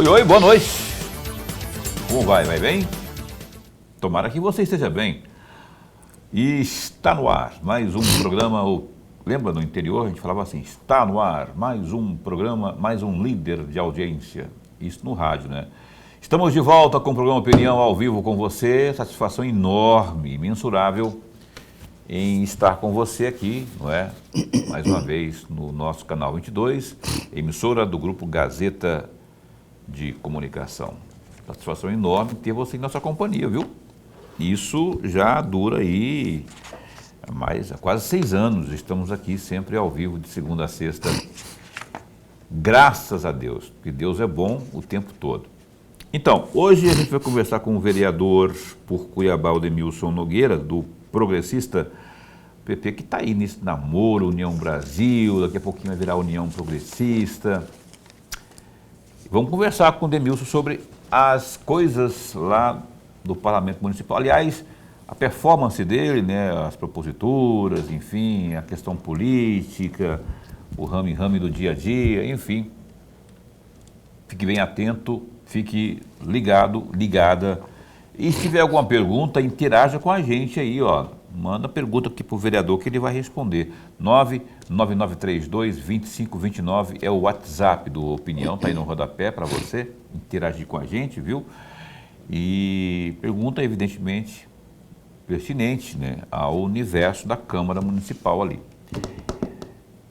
Oi, oi, boa noite. Como vai? Vai bem? Tomara que você esteja bem. E está no ar mais um programa. Lembra, no interior a gente falava assim: está no ar mais um programa, mais um líder de audiência. Isso no rádio, né? Estamos de volta com o programa Opinião ao vivo com você. Satisfação enorme, imensurável em estar com você aqui, não é? Mais uma vez no nosso canal 22, emissora do Grupo Gazeta de Comunicação. Satisfação enorme ter você em nossa companhia, viu? Isso já dura aí há quase 6 anos. Estamos aqui sempre ao vivo de segunda a sexta. Graças a Deus, porque Deus é bom o tempo todo. Então, hoje a gente vai conversar com o vereador por Cuiabá, o Demilson Nogueira, do Progressista PP, que está aí nesse namoro, União Brasil, daqui a pouquinho vai virar União Progressista. Vamos conversar com o Demilson sobre as coisas lá do Parlamento Municipal. Aliás, a performance dele, né, as proposituras, enfim, a questão política, o rame-rame do dia a dia, enfim. Fique bem atento, fique ligado, ligada. E se tiver alguma pergunta, interaja com a gente aí, ó. Manda pergunta aqui para o vereador que ele vai responder. 99932-2529 é o WhatsApp do Opinião, tá aí no rodapé para você interagir com a gente, viu? E pergunta, evidentemente, pertinente, né, ao universo da Câmara Municipal ali.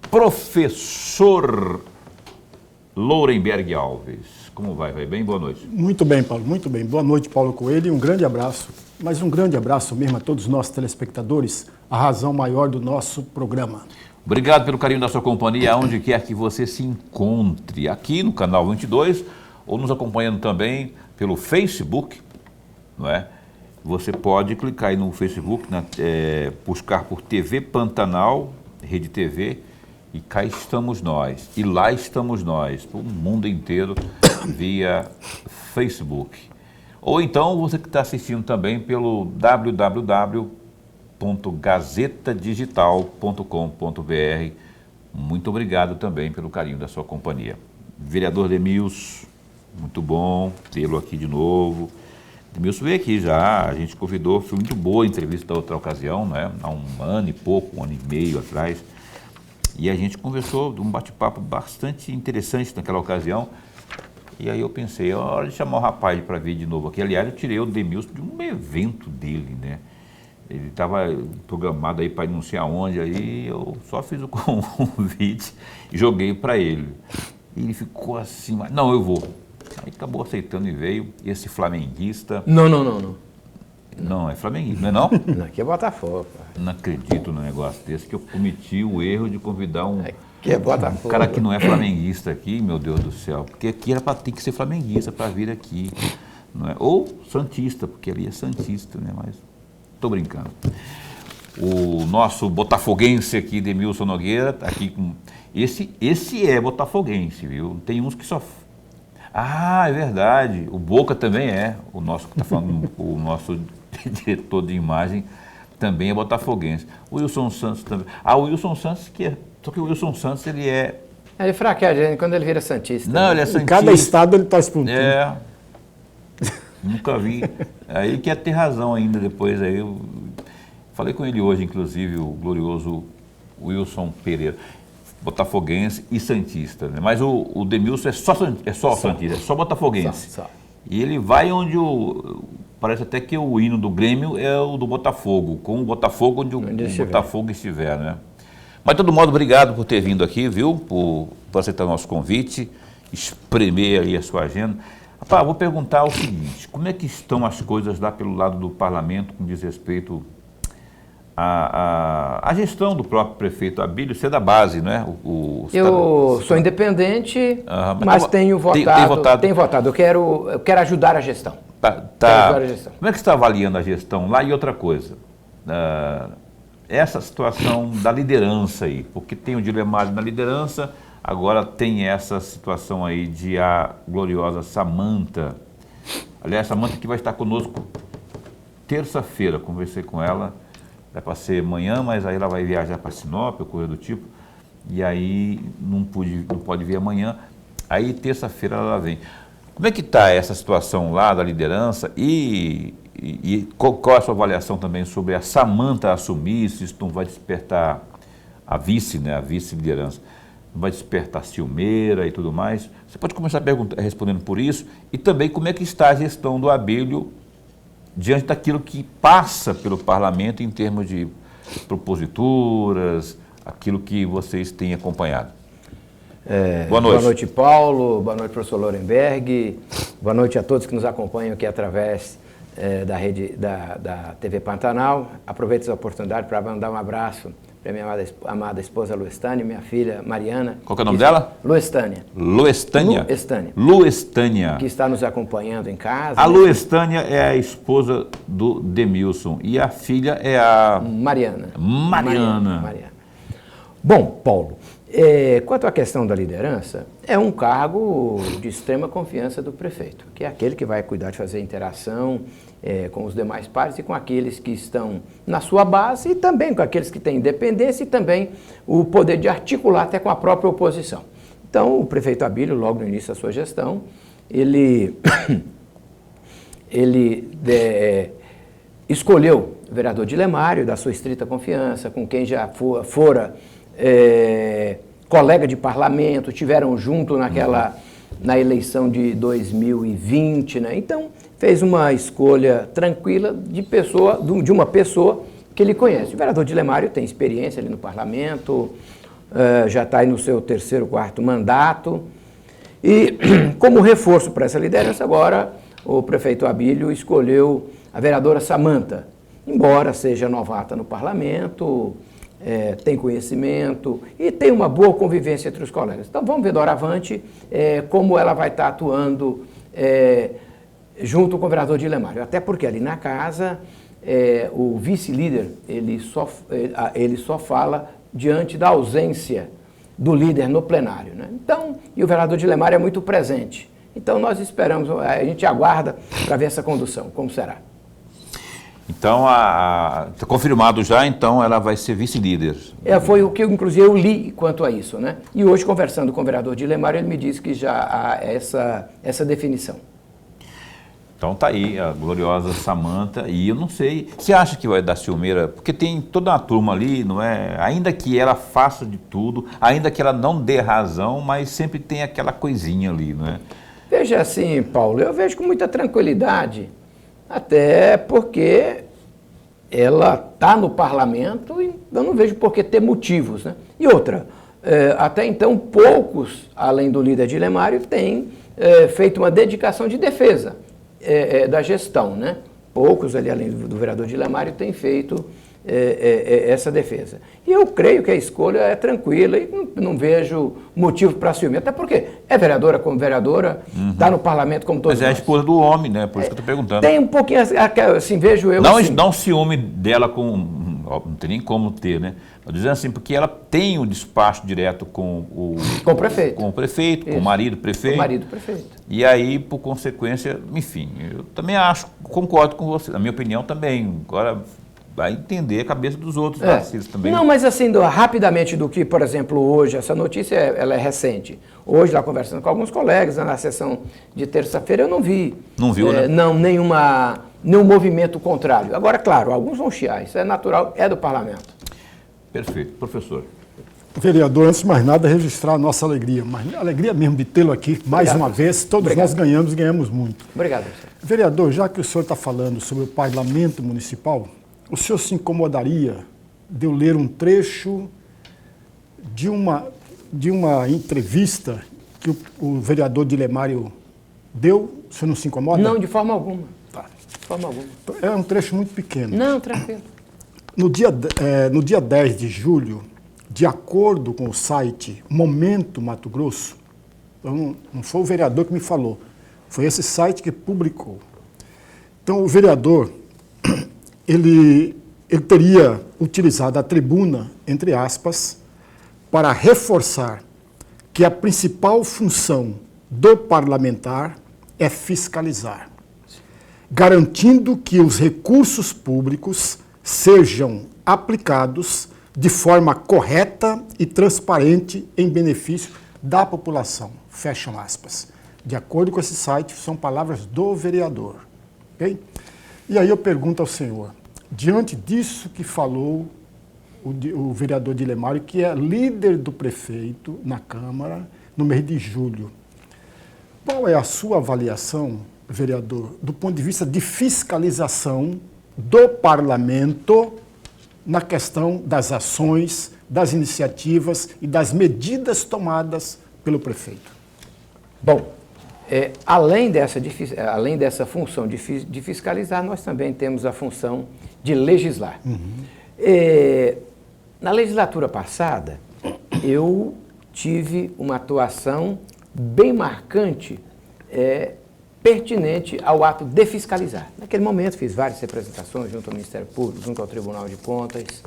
Professor Lourenberg Alves, como vai? Vai bem? Boa noite. Muito bem, Paulo, muito bem. Boa noite, Paulo Coelho, e um grande abraço, mas um grande abraço mesmo a todos os nossos telespectadores, a razão maior do nosso programa. Obrigado pelo carinho da sua companhia, onde quer que você se encontre, aqui no canal 22, ou nos acompanhando também pelo Facebook, não é? Você pode clicar aí no Facebook, buscar por TV Pantanal, Rede TV, e cá estamos nós, e lá estamos nós, o mundo inteiro, via Facebook. Ou então você que está assistindo também pelo www.gazetadigital.com.br. Muito obrigado também pelo carinho da sua companhia. Vereador Demilson, muito bom tê-lo aqui de novo. Demilson veio aqui já, a gente convidou, foi muito boa a entrevista da outra ocasião, né? Há um ano e pouco, um ano e meio atrás. E a gente conversou, um bate-papo bastante interessante naquela ocasião. E aí eu pensei, hora de chamar o rapaz para vir de novo aqui. Aliás, eu tirei o Demilson de um evento dele, né? Ele estava programado aí para ir não sei aonde, aí eu só fiz o convite e joguei para ele. E ele ficou assim, mas não, eu vou. Aí acabou aceitando e veio esse flamenguista. Não. Não, é flamenguista, não é não? Não, aqui é Botafogo. Não acredito num negócio desse, que eu cometi o erro de convidar um cara que não é flamenguista aqui, meu Deus do céu. Porque aqui era para ter que ser flamenguista para vir aqui, não é? Ou santista, porque ali é santista, né? Mas estou brincando. O nosso botafoguense aqui, Demilson Nogueira, tá aqui com... Esse é botafoguense, viu? Tem uns que só... Ah, é verdade. O Boca também é. O nosso que está falando, o nosso diretor de imagem também é botafoguense. O Wilson Santos também. Ah, o Wilson Santos que é... Só que o Wilson Santos, ele é... Ele fraqueja quando ele vira santista. Não, ele é santista. Em cada estado ele está explodindo. É. Nunca vi. Aí que ia ter razão ainda depois. Aí eu falei com ele hoje, inclusive, o glorioso Wilson Pereira. Botafoguense e santista, né? Mas o Demilson é só santista, é só botafoguense. Só. E ele vai onde parece até que o hino do Grêmio é o do Botafogo, com o Botafogo onde o Botafogo estiver, né? Mas, de todo modo, obrigado por ter vindo aqui, viu? Por aceitar o nosso convite, espremer aí a sua agenda. Rapaz, vou perguntar o seguinte: como é que estão as coisas lá pelo lado do parlamento com diz respeito à gestão do próprio prefeito Abílio? Você é da base, não é? Eu sou independente, mas tenho votado. Tenho votado. Eu quero ajudar a gestão. Tá. Como é que você está avaliando a gestão lá? E outra coisa, essa situação da liderança aí, porque tem o dilema na liderança, agora tem essa situação aí de a gloriosa Samanta. Aliás, Samanta que vai estar conosco terça-feira, conversei com ela, vai para ser amanhã, mas aí ela vai viajar para Sinop, ou coisa do tipo, e aí não pode vir amanhã, aí terça-feira ela vem. Como é que está essa situação lá da liderança e qual é a sua avaliação também sobre a Samanta assumir, se isso não vai despertar a vice, né, a vice-liderança, não vai despertar ciumeira e tudo mais? Você pode começar respondendo por isso e também como é que está a gestão do Abílio diante daquilo que passa pelo parlamento em termos de proposituras, aquilo que vocês têm acompanhado. Boa noite. Boa noite, Paulo. Boa noite, professor Lorenberg. Boa noite a todos que nos acompanham aqui através da rede da TV Pantanal. Aproveito essa oportunidade para mandar um abraço para minha amada esposa Luestânia, minha filha Mariana. Qual que é o nome dela? Luestânia. Luestânia? Luestânia. Luestânia. Que está nos acompanhando em casa. A Luestânia é a esposa do Demilson e a filha é a... Mariana. Mariana. Bom, Paulo, quanto à questão da liderança, é um cargo de extrema confiança do prefeito, que é aquele que vai cuidar de fazer interação com os demais pares e com aqueles que estão na sua base e também com aqueles que têm independência e também o poder de articular até com a própria oposição. Então, o prefeito Abílio, logo no início da sua gestão, ele escolheu o vereador Dilemário, da sua estrita confiança, com quem já fora colega de parlamento, tiveram junto na eleição de 2020, né? Então, fez uma escolha tranquila de uma pessoa que ele conhece. O vereador Dilemário tem experiência ali no parlamento, já está aí no seu 3º, 4º mandato, e como reforço para essa liderança, agora o prefeito Abílio escolheu a vereadora Samanta, embora seja novata no parlamento, tem conhecimento e tem uma boa convivência entre os colegas. Então vamos ver doravante como ela vai estar atuando junto com o vereador Dilemário. Até porque ali na casa o vice-líder ele só fala diante da ausência do líder no plenário, né? Então, e o vereador Dilemário é muito presente. Então nós esperamos, a gente aguarda para ver essa condução, como será. Então, está confirmado já, então ela vai ser vice-líder. Foi o que, inclusive, eu li quanto a isso, né? E hoje, conversando com o vereador Dilemário, ele me disse que já há essa definição. Então tá aí a gloriosa Samanta, e eu não sei, você acha que vai dar ciumeira? Porque tem toda uma turma ali, não é? Ainda que ela faça de tudo, ainda que ela não dê razão, mas sempre tem aquela coisinha ali, não é? Veja assim, Paulo, eu vejo com muita tranquilidade, até porque ela está no parlamento e eu não vejo por que ter motivos, né? E outra, até então poucos, além do líder Dilemário, têm feito uma dedicação de defesa da gestão, né? Poucos ali, além do vereador Dilemário, têm feito essa defesa. E eu creio que a escolha é tranquila e não vejo motivo para ciúme. Até porque é vereadora como vereadora, está no parlamento como todos nós. Mas é a esposa do homem, né? Por isso que eu estou perguntando. Tem um pouquinho, assim, vejo eu... Não ciúme dela não tem nem como ter, né? Estou dizendo assim, porque ela tem o despacho direto com o prefeito. Com o prefeito, isso. Com o marido prefeito. Com o marido prefeito. E aí, por consequência, enfim, eu também concordo com você. Na minha opinião também. Agora, vai entender a cabeça dos outros vacilos também. Não, mas assim, rapidamente do que, por exemplo, hoje, essa notícia ela é recente. Hoje, lá conversando com alguns colegas, na sessão de terça-feira, eu não vi. Não viu, né? Não, nenhum movimento contrário. Agora, claro, alguns vão chiar, isso é natural, é do parlamento. Perfeito. Professor. Vereador, antes de mais nada, registrar a nossa alegria. Mas a alegria mesmo de tê-lo aqui, mais uma vez. Todos nós ganhamos muito. Obrigado, professor. Vereador, já que o senhor está falando sobre o parlamento municipal, o senhor se incomodaria de eu ler um trecho de uma entrevista que o vereador Dilemário deu? O senhor não se incomoda? Não, de forma alguma. Tá. De forma alguma. É um trecho muito pequeno. Não, tranquilo. No dia 10 de julho, de acordo com o site Momento Mato Grosso, então não foi o vereador que me falou, foi esse site que publicou. Então, o vereador, ele teria utilizado a tribuna, entre aspas, para reforçar que a principal função do parlamentar é fiscalizar, garantindo que os recursos públicos sejam aplicados de forma correta e transparente em benefício da população. Fecham aspas. De acordo com esse site, são palavras do vereador. Okay? E aí eu pergunto ao senhor, diante disso que falou o vereador Dilemário, que é líder do prefeito na Câmara no mês de julho, qual é a sua avaliação, vereador, do ponto de vista de fiscalização do parlamento na questão das ações, das iniciativas e das medidas tomadas pelo prefeito? Bom, além dessa função de fiscalizar, nós também temos a função de legislar. Na legislatura passada, eu tive uma atuação bem marcante, pertinente ao ato de fiscalizar. Naquele momento, fiz várias representações junto ao Ministério Público, junto ao Tribunal de Contas.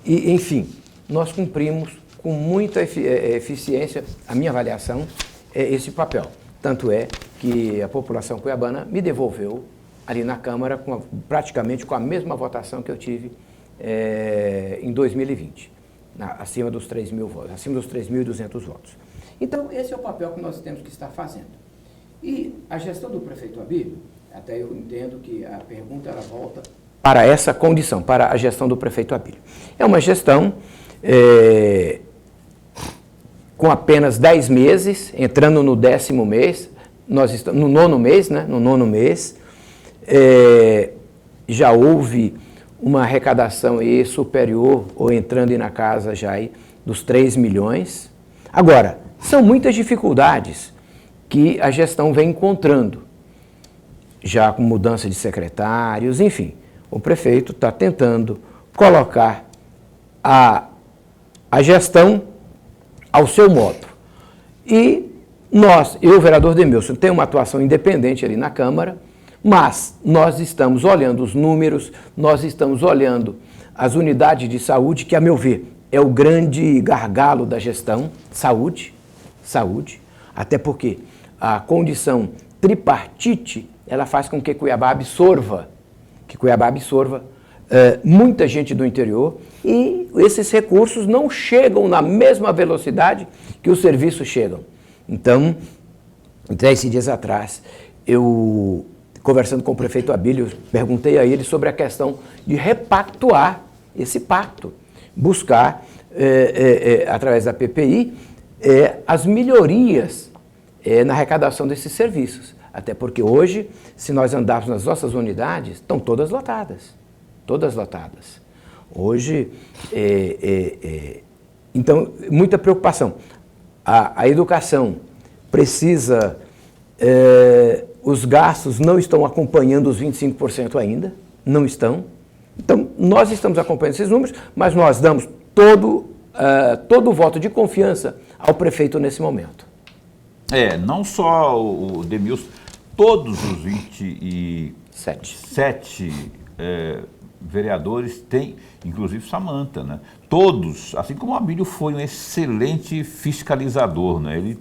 E, enfim, nós cumprimos com muita eficiência, a minha avaliação, esse papel. Tanto é que a população cuiabana me devolveu ali na Câmara praticamente com a mesma votação que eu tive em 2020, acima dos 3.000 votos, acima dos 3.200 votos. Então, esse é o papel que nós temos que estar fazendo. E a gestão do prefeito Abílio, até eu entendo que a pergunta ela volta para essa condição, para a gestão do prefeito Abílio. É uma gestão com apenas 10 meses, entrando no 10º mês, nós estamos no 9º mês, né? No 9º mês, já houve uma arrecadação aí superior, ou entrando aí na casa já aí dos 3 milhões. Agora, são muitas dificuldades que a gestão vem encontrando, já com mudança de secretários, enfim. O prefeito está tentando colocar a gestão ao seu modo. E eu, vereador Demilson, tenho uma atuação independente ali na Câmara, mas nós estamos olhando os números, nós estamos olhando as unidades de saúde, que, a meu ver, é o grande gargalo da gestão, saúde, até porque a condição tripartite, ela faz com que Cuiabá absorva muita gente do interior, e esses recursos não chegam na mesma velocidade que os serviços chegam. Então, 10 dias atrás, eu, conversando com o prefeito Abílio, perguntei a ele sobre a questão de repactuar esse pacto, buscar, através da PPI, as melhorias na arrecadação desses serviços. Até porque hoje, se nós andarmos nas nossas unidades, estão todas lotadas. Todas lotadas. Hoje, então, muita preocupação. A educação precisa, os gastos não estão acompanhando os 25% ainda, não estão. Então, nós estamos acompanhando esses números, mas nós damos todo o voto de confiança ao prefeito nesse momento. Não só o Demilson, todos os 27 vereadores têm, inclusive Samanta, né? Todos, assim como o Abílio foi um excelente fiscalizador, né? Ele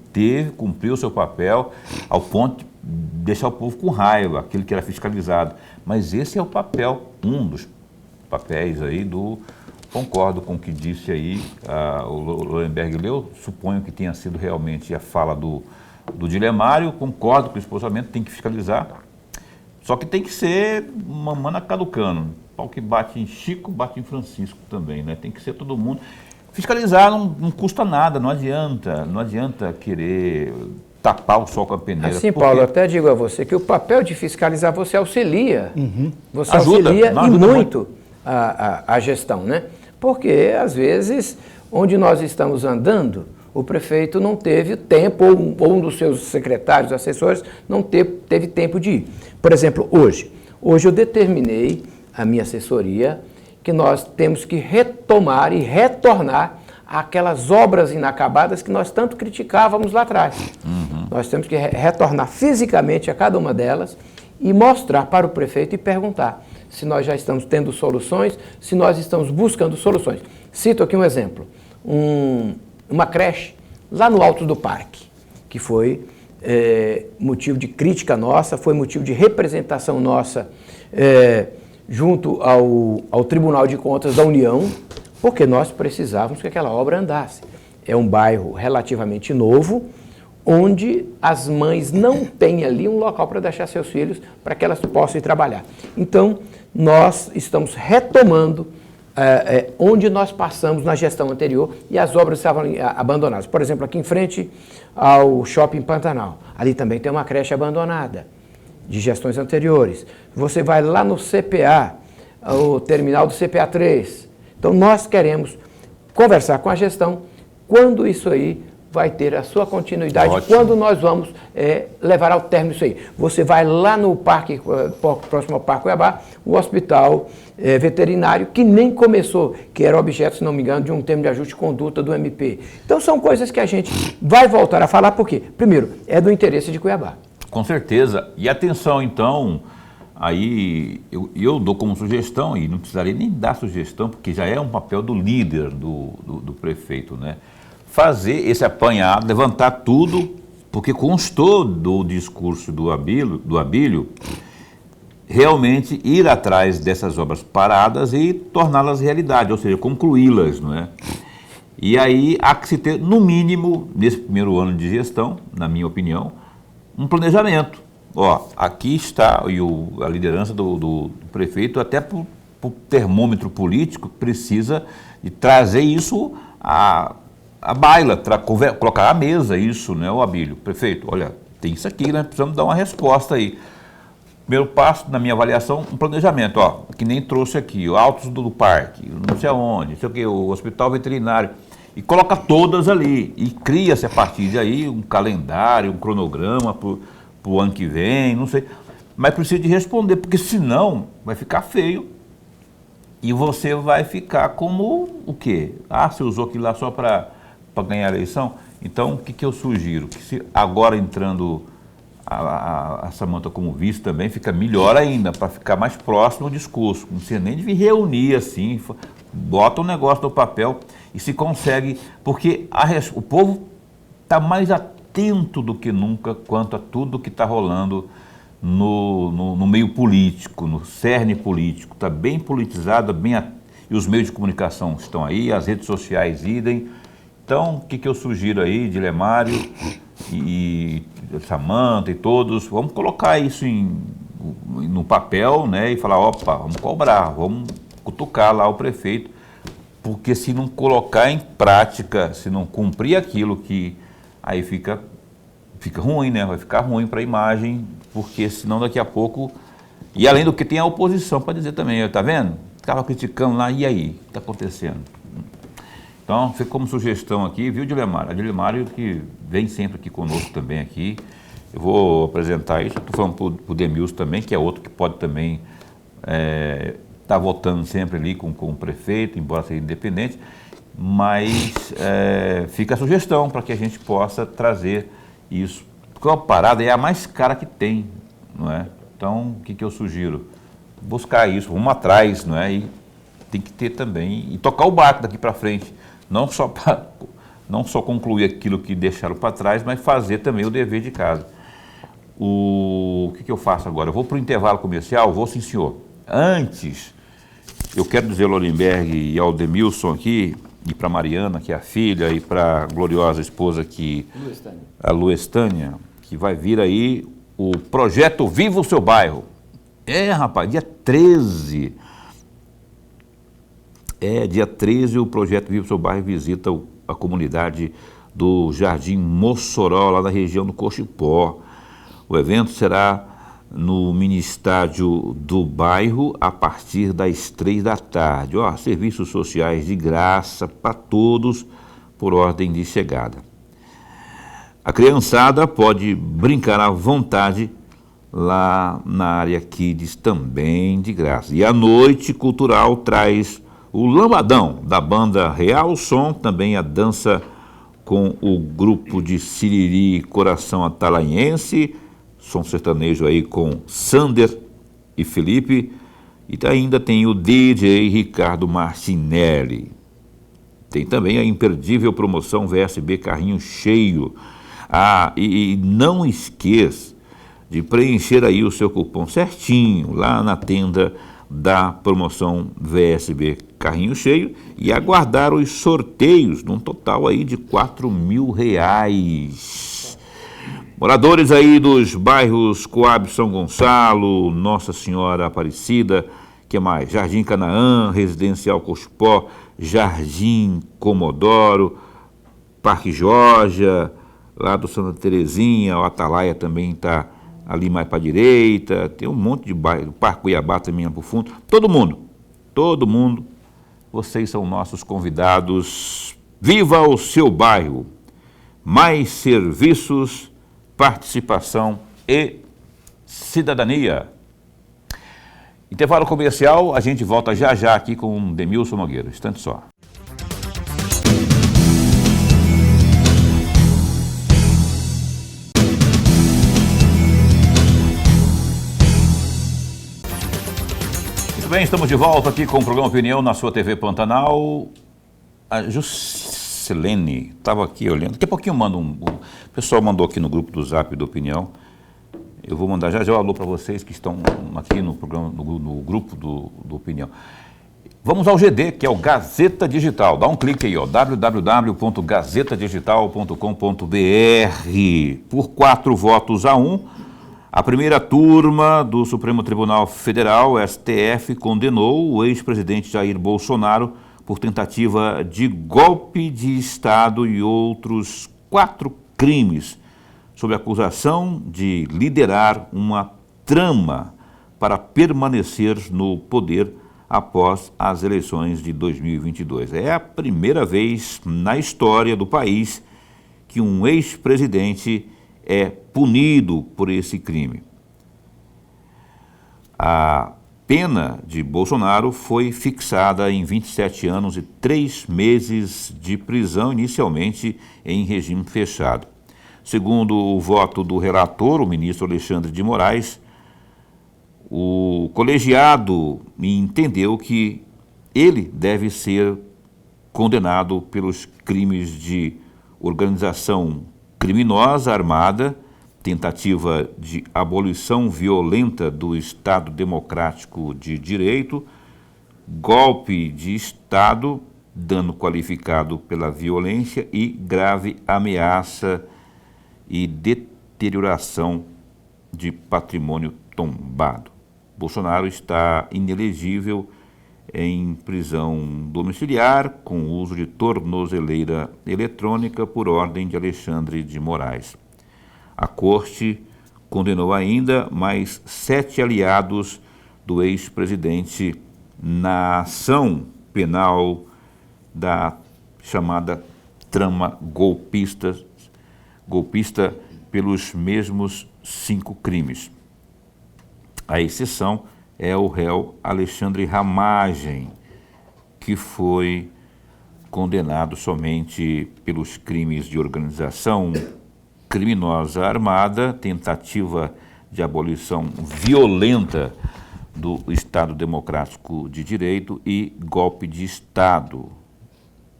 cumpriu o seu papel ao ponto de deixar o povo com raiva, aquele que era fiscalizado. Mas esse é o papel, um dos papéis aí concordo com o que disse aí o Lorenberg leu, suponho que tenha sido realmente a fala do Dilemário, concordo que o esposamento tem que fiscalizar, só que tem que ser mamana caducano, pau que bate em Chico, bate em Francisco também, né? Tem que ser todo mundo. Fiscalizar não custa nada, não adianta querer tapar o sol com a peneira. Assim, Paulo, eu até digo a você que o papel de fiscalizar você auxilia, você ajuda e muito a gestão, né? Porque, às vezes, onde nós estamos andando, o prefeito não teve tempo, ou um dos seus secretários, assessores, não teve tempo de ir. Por exemplo, hoje eu determinei a minha assessoria que nós temos que retomar e retornar àquelas obras inacabadas que nós tanto criticávamos lá atrás. Nós temos que retornar fisicamente a cada uma delas e mostrar para o prefeito e perguntar se nós já estamos tendo soluções, se nós estamos buscando soluções. Cito aqui um exemplo. Uma creche lá no alto do parque, que foi motivo de crítica nossa, foi motivo de representação nossa junto ao Tribunal de Contas da União, porque nós precisávamos que aquela obra andasse. É um bairro relativamente novo, onde as mães não têm ali um local para deixar seus filhos, para que elas possam ir trabalhar. Então, nós estamos retomando onde nós passamos na gestão anterior e as obras estavam abandonadas. Por exemplo, aqui em frente ao Shopping Pantanal, ali também tem uma creche abandonada, de gestões anteriores. Você vai lá no CPA, o terminal do CPA 3. Então, nós queremos conversar com a gestão quando isso aí vai ter a sua continuidade. Ótimo. Quando nós vamos levar ao término isso aí. Você vai lá no parque, próximo ao Parque Cuiabá, o hospital veterinário, que nem começou, que era objeto, se não me engano, de um termo de ajuste de conduta do MP. Então são coisas que a gente vai voltar a falar, porque, primeiro, é do interesse de Cuiabá. Com certeza. E atenção, então, aí eu dou como sugestão, e não precisaria nem dar sugestão, porque já é um papel do líder, do prefeito, né? Fazer esse apanhado, levantar tudo, porque constou do discurso do Abílio, realmente ir atrás dessas obras paradas e torná-las realidade, ou seja, concluí-las, não é? E aí há que se ter, no mínimo, nesse primeiro ano de gestão, na minha opinião, um planejamento. Ó, aqui está a liderança do prefeito, até por termômetro político, precisa de trazer isso a baila, colocar à mesa isso, né, o Abílio? Prefeito, olha, tem isso aqui, né, precisamos dar uma resposta aí. Primeiro passo, na minha avaliação, um planejamento, ó, que nem trouxe aqui, o Altos do Parque, não sei aonde, não sei o que, o Hospital Veterinário, e coloca todas ali, e cria-se a partir daí um calendário, um cronograma para o ano que vem, não sei, mas precisa de responder, porque senão vai ficar feio. E você vai ficar como o quê? Ah, você usou aquilo lá só para ganhar a eleição? Então, o que eu sugiro? Que se agora entrando a Samanta como vice também, fica melhor ainda, para ficar mais próximo ao discurso. Não precisa nem de reunir assim, bota um negócio no papel e se consegue, porque o povo está mais atento do que nunca quanto a tudo que está rolando no meio político, no cerne político. Está bem politizado, e os meios de comunicação estão aí, as redes sociais idem. Então, o que eu sugiro aí, Dilemário e Samanta e todos, vamos colocar isso no papel, né, e falar, opa, vamos cobrar, vamos cutucar lá o prefeito, porque se não colocar em prática, se não cumprir aquilo que aí fica ruim, né, vai ficar ruim para a imagem, porque senão daqui a pouco, e além do que tem a oposição para dizer também, tá vendo? Estava criticando lá, e aí? O que está acontecendo? Então, fica como sugestão aqui, viu, Dilemário? A Dilemário que vem sempre aqui conosco também aqui. Eu vou apresentar isso, estou falando para o Demilson também, que é outro que pode também estar votando sempre ali com o prefeito, embora seja independente, mas fica a sugestão para que a gente possa trazer isso. Porque a parada é a mais cara que tem, não é? Então, o que eu sugiro? Buscar isso, vamos atrás, não é? E tem que ter também, e tocar o barco daqui para frente. Não só concluir aquilo que deixaram para trás, mas fazer também o dever de casa. O que eu faço agora? Eu vou para o intervalo comercial? Vou, sim, senhor. Antes, eu quero dizer ao Lorenberg e ao Demilson aqui, e para a Mariana, que é a filha, e para a gloriosa esposa aqui, a Luestânia, que vai vir aí o projeto Viva o Seu Bairro. Rapaz, dia 13. Dia 13 o projeto Viva o Seu Bairro visita a comunidade do Jardim Mossoró, lá na região do Cochipó. O evento será no mini estádio do bairro a partir das 3 da tarde. Serviços sociais de graça para todos por ordem de chegada. A criançada pode brincar à vontade lá na área Kids, também de graça. E a noite cultural traz o lambadão da banda Real Som, também a dança com o grupo de Siriri Coração Atalaense, som sertanejo aí com Sander e Felipe, e ainda tem o DJ Ricardo Martinelli. Tem também a imperdível promoção VSB Carrinho Cheio. E não esqueça de preencher aí o seu cupom certinho lá na tenda da promoção VSB Carrinho Cheio e aguardar os sorteios num total aí de R$4.000. Moradores aí dos bairros Coab São Gonçalo, Nossa Senhora Aparecida, que mais? Jardim Canaã, Residencial Cochupó, Jardim Comodoro, Parque Georgia, lá do Santa Terezinha, o Atalaia também está ali mais para a direita, tem um monte de bairro, o Parque Cuiabá também é para o fundo, todo mundo, vocês são nossos convidados. Viva o seu bairro! Mais serviços, participação e cidadania. Intervalo comercial, a gente volta já já aqui com Demilson Nogueira. Instante só. Muito bem, estamos de volta aqui com o programa Opinião na sua TV Pantanal. A Juscelene estava aqui olhando. Daqui a pouquinho eu mando o pessoal mandou aqui no grupo do Zap do Opinião. Eu vou mandar já um alô para vocês que estão aqui no programa, no grupo do Opinião. Vamos ao GD, que é o Gazeta Digital. Dá um clique aí, ó, www.gazetadigital.com.br. Por 4 votos a 1, a primeira turma do Supremo Tribunal Federal, STF, condenou o ex-presidente Jair Bolsonaro por tentativa de golpe de Estado e outros 4 crimes, sob acusação de liderar uma trama para permanecer no poder após as eleições de 2022. É a primeira vez na história do país que um ex-presidente é punido por esse crime. A pena de Bolsonaro foi fixada em 27 anos e 3 meses de prisão, inicialmente em regime fechado. Segundo o voto do relator, o ministro Alexandre de Moraes, o colegiado entendeu que ele deve ser condenado pelos crimes de organização criminosa armada, tentativa de abolição violenta do Estado Democrático de Direito, golpe de Estado, dano qualificado pela violência e grave ameaça e deterioração de patrimônio tombado. Bolsonaro está inelegível em prisão domiciliar com uso de tornozeleira eletrônica por ordem de Alexandre de Moraes. A Corte condenou ainda mais 7 aliados do ex-presidente na ação penal da chamada trama golpista pelos mesmos 5 crimes. A exceção é o réu Alexandre Ramagem, que foi condenado somente pelos crimes de organização criminosa armada, tentativa de abolição violenta do Estado Democrático de Direito e golpe de Estado.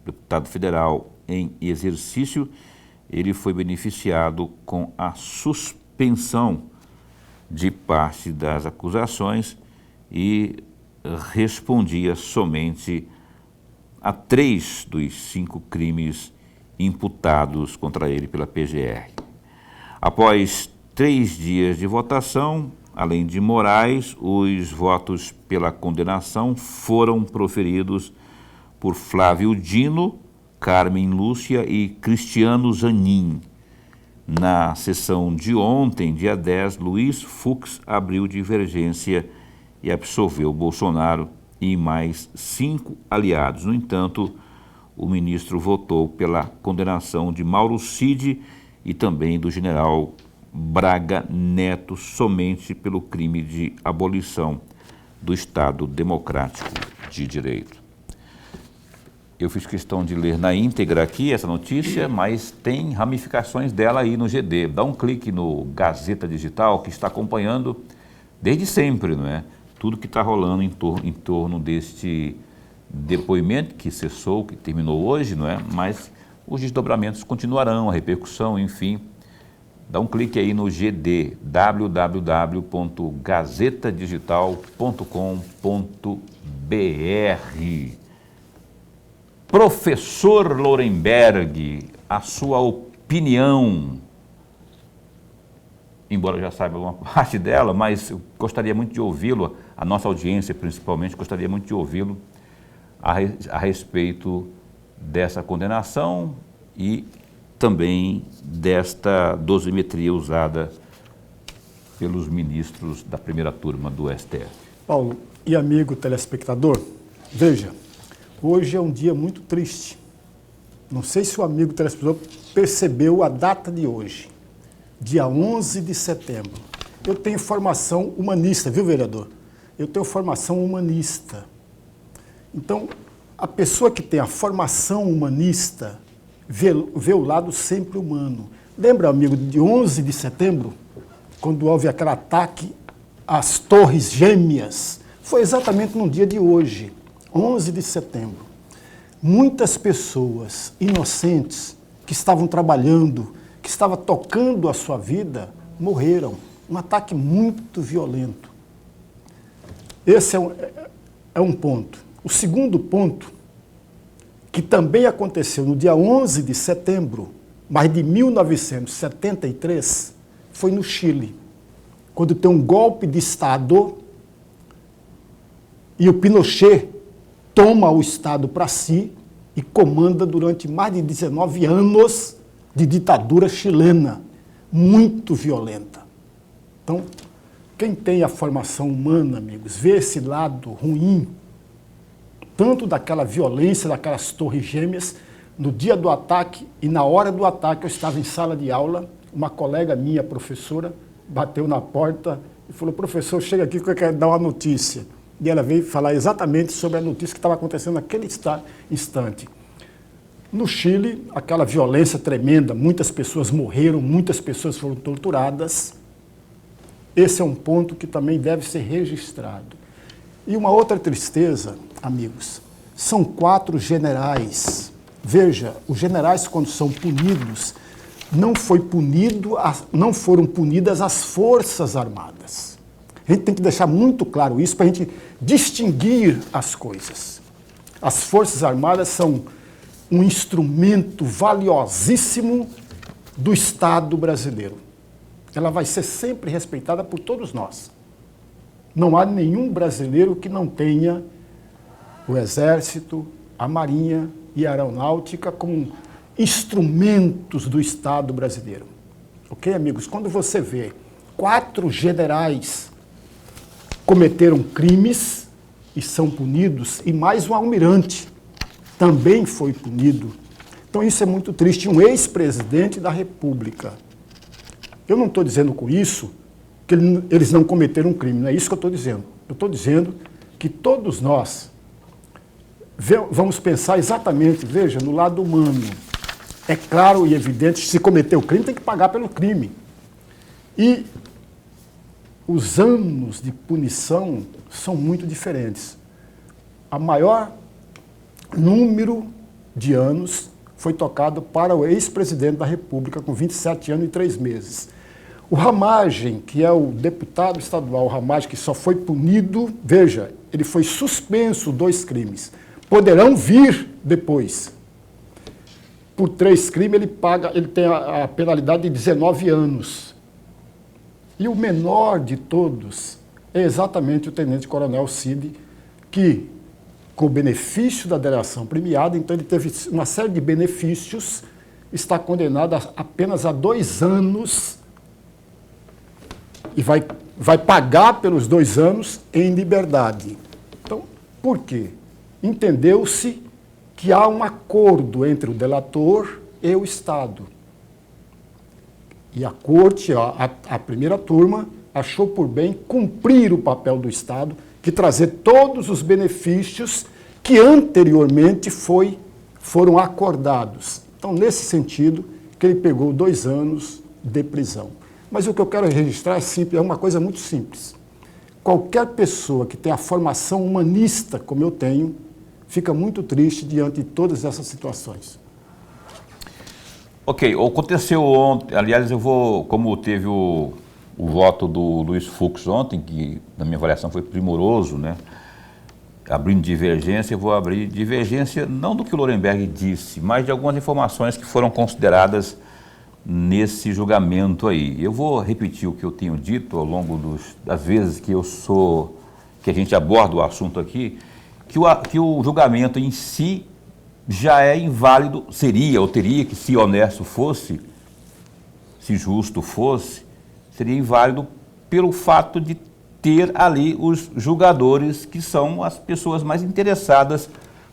Deputado federal em exercício, ele foi beneficiado com a suspensão de parte das acusações e respondia somente a 3 dos 5 crimes imputados contra ele pela PGR. Após 3 dias de votação, além de Moraes, os votos pela condenação foram proferidos por Flávio Dino, Carmen Lúcia e Cristiano Zanin. Na sessão de ontem, dia 10, Luiz Fux abriu divergência e absolveu Bolsonaro e mais 5 aliados. No entanto, o ministro votou pela condenação de Mauro Cid e também do general Braga Neto, somente pelo crime de abolição do Estado Democrático de Direito. Eu fiz questão de ler na íntegra aqui essa notícia, mas tem ramificações dela aí no GD. Dá um clique no Gazeta Digital, que está acompanhando desde sempre, não é? Tudo que está rolando em torno deste depoimento que cessou, que terminou hoje, não é? Mas os desdobramentos continuarão, a repercussão, enfim. Dá um clique aí no GD, www.gazetadigital.com.br. Professor Lourenberg, a sua opinião embora já saiba uma parte dela, mas eu gostaria muito de ouvi-lo, a nossa audiência principalmente, gostaria muito de ouvi-lo a respeito dessa condenação e também desta dosimetria usada pelos ministros da primeira turma do STF. Paulo e amigo telespectador, veja, hoje é um dia muito triste. Não sei se o amigo telespectador percebeu a data de hoje, dia 11 de setembro. Eu tenho formação humanista, viu, vereador? Eu tenho formação humanista. Então, a pessoa que tem a formação humanista vê o lado sempre humano. Lembra, amigo, de 11 de setembro, quando houve aquele ataque às Torres Gêmeas? Foi exatamente no dia de hoje, 11 de setembro. Muitas pessoas inocentes que estavam trabalhando, que estavam tocando a sua vida, morreram. Um ataque muito violento. Esse é um ponto. O segundo ponto, que também aconteceu no dia 11 de setembro, mas de 1973, foi no Chile, quando tem um golpe de Estado e o Pinochet toma o Estado para si e comanda durante mais de 19 anos de ditadura chilena, muito violenta. Então, quem tem a formação humana, amigos, vê esse lado ruim, tanto daquela violência, daquelas Torres Gêmeas. No dia do ataque e na hora do ataque, eu estava em sala de aula, uma colega minha, professora, bateu na porta e falou: professor, chega aqui que eu quero dar uma notícia. E ela veio falar exatamente sobre a notícia que estava acontecendo naquele instante. No Chile, aquela violência tremenda, muitas pessoas morreram, muitas pessoas foram torturadas. Esse é um ponto que também deve ser registrado. E uma outra tristeza, amigos, são 4 generais. Veja, os generais, quando são punidos, não foram punidas as Forças Armadas. A gente tem que deixar muito claro isso para a gente distinguir as coisas. As Forças Armadas são um instrumento valiosíssimo do Estado brasileiro. Ela vai ser sempre respeitada por todos nós. Não há nenhum brasileiro que não tenha o Exército, a Marinha e a Aeronáutica como instrumentos do Estado brasileiro. Ok, amigos? Quando você vê 4 generais cometeram crimes e são punidos, e mais um almirante também foi punido. Então isso é muito triste. Um ex-presidente da República. Eu não estou dizendo com isso que eles não cometeram um crime, não é isso que eu estou dizendo. Eu estou dizendo que todos nós vamos pensar exatamente, veja, no lado humano. É claro e evidente, se cometeu o crime, tem que pagar pelo crime. E os anos de punição são muito diferentes. A maior número de anos foi tocado para o ex-presidente da República, com 27 anos e 3 meses. O Ramagem, que é o deputado estadual, o Ramagem, que só foi punido, veja, ele foi suspenso 2 crimes. Poderão vir depois. Por 3 crimes, ele tem a penalidade de 19 anos. E o menor de todos é exatamente o tenente-coronel Cid, que, com o benefício da delação premiada, então ele teve uma série de benefícios, está condenado apenas a 2 anos e vai pagar pelos 2 anos em liberdade. Então, por quê? Entendeu-se que há um acordo entre o delator e o Estado. E a corte, a primeira turma, achou por bem cumprir o papel do Estado, que trazer todos os benefícios que anteriormente foram acordados. Então, nesse sentido, que ele pegou 2 anos de prisão. Mas o que eu quero registrar é uma coisa muito simples. Qualquer pessoa que tem a formação humanista, como eu tenho, fica muito triste diante de todas essas situações. Ok, aconteceu ontem, aliás, como teve o voto do Luiz Fux ontem, que na minha avaliação foi primoroso, né? Abrindo divergência, eu vou abrir divergência não do que o Lorenberg disse, mas de algumas informações que foram consideradas nesse julgamento aí. Eu vou repetir o que eu tenho dito ao longo das vezes que a gente aborda o assunto aqui, que o julgamento em si já é inválido, seria, ou teria que, se honesto fosse, se justo fosse, seria inválido pelo fato de ter ali os julgadores que são as pessoas mais interessadas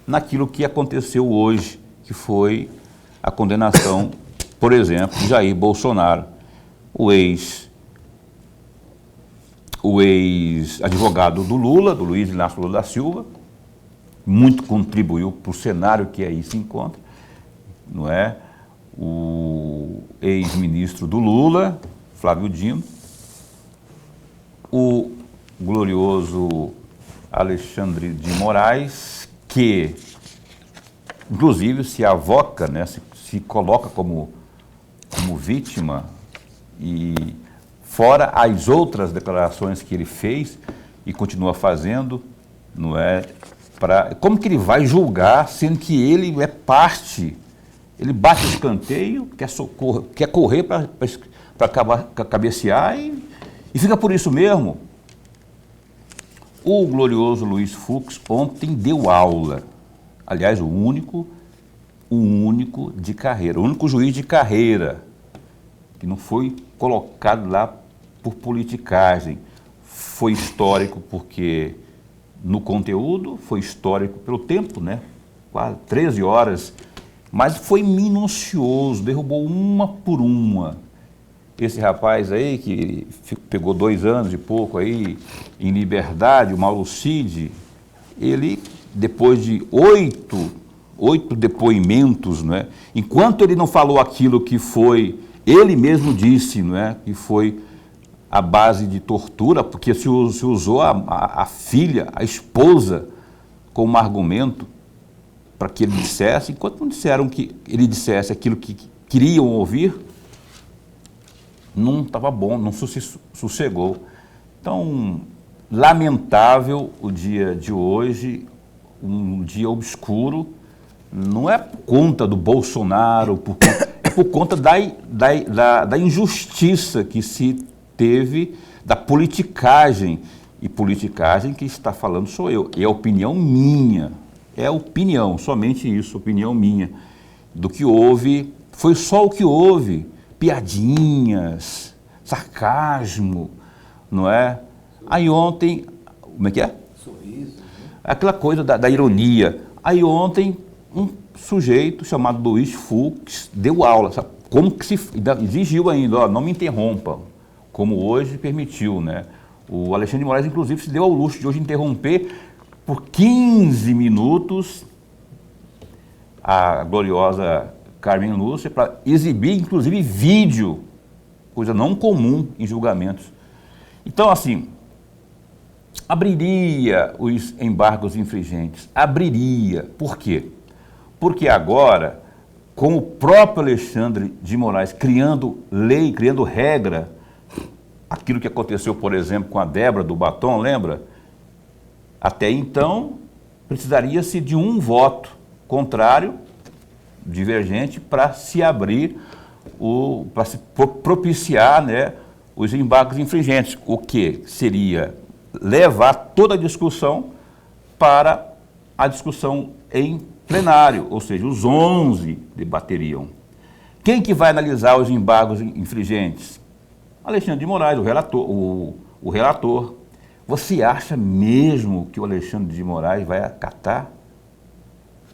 naquilo que aconteceu hoje, que foi a condenação, por exemplo, de Jair Bolsonaro, o ex-advogado do Lula, do Luiz Inácio Lula da Silva, muito contribuiu para o cenário que aí se encontra, não é? O ex-ministro do Lula, Flávio Dino, o glorioso Alexandre de Moraes, que inclusive se avoca, né, se coloca como vítima, e fora as outras declarações que ele fez e continua fazendo, não é? Como que ele vai julgar, sendo que ele é parte, ele bate o escanteio, quer correr para cabecear e fica por isso mesmo. O glorioso Luiz Fux ontem deu aula, aliás, o único de carreira, o único juiz de carreira, que não foi colocado lá por politicagem, foi histórico porque no conteúdo, foi histórico pelo tempo, né? Quase 13 horas, mas foi minucioso, derrubou uma por uma. Esse rapaz aí, que pegou 2 anos e pouco aí em liberdade, o Mauro Cid, ele, depois de 8 depoimentos, não é? Enquanto ele não falou aquilo que foi, ele mesmo disse, não é? Que foi a base de tortura, porque se usou a filha, a esposa, como argumento para que ele dissesse, enquanto não disseram que ele dissesse aquilo que queriam ouvir, não estava bom, não sossegou. Então, lamentável o dia de hoje, um dia obscuro, não é por conta do Bolsonaro, é por conta da injustiça que se teve, da politicagem, e politicagem que está falando sou eu, é opinião minha, é opinião, somente isso, opinião minha, do que houve, foi só o que houve, piadinhas, sarcasmo, não é? Aí ontem, como é que é? Sorriso. Aquela coisa da ironia. Aí ontem, um sujeito chamado Luiz Fux deu aula, sabe? Como que exigiu ainda, ó, não me interrompa, como hoje permitiu, né? O Alexandre de Moraes, inclusive, se deu ao luxo de hoje interromper por 15 minutos a gloriosa Carmen Lúcia para exibir, inclusive, vídeo, coisa não comum em julgamentos. Então, assim, abriria os embargos infringentes, abriria. Por quê? Porque agora, com o próprio Alexandre de Moraes criando lei, criando regra, aquilo que aconteceu, por exemplo, com a Débora do Batom, lembra? Até então, precisaria-se de um voto contrário, divergente, para se abrir, para se propiciar, né, os embargos infringentes, o que seria levar toda a discussão para a discussão em plenário, ou seja, os 11 debateriam. Quem que vai analisar os embargos infringentes? Alexandre de Moraes, o relator. Você acha mesmo que o Alexandre de Moraes vai acatar?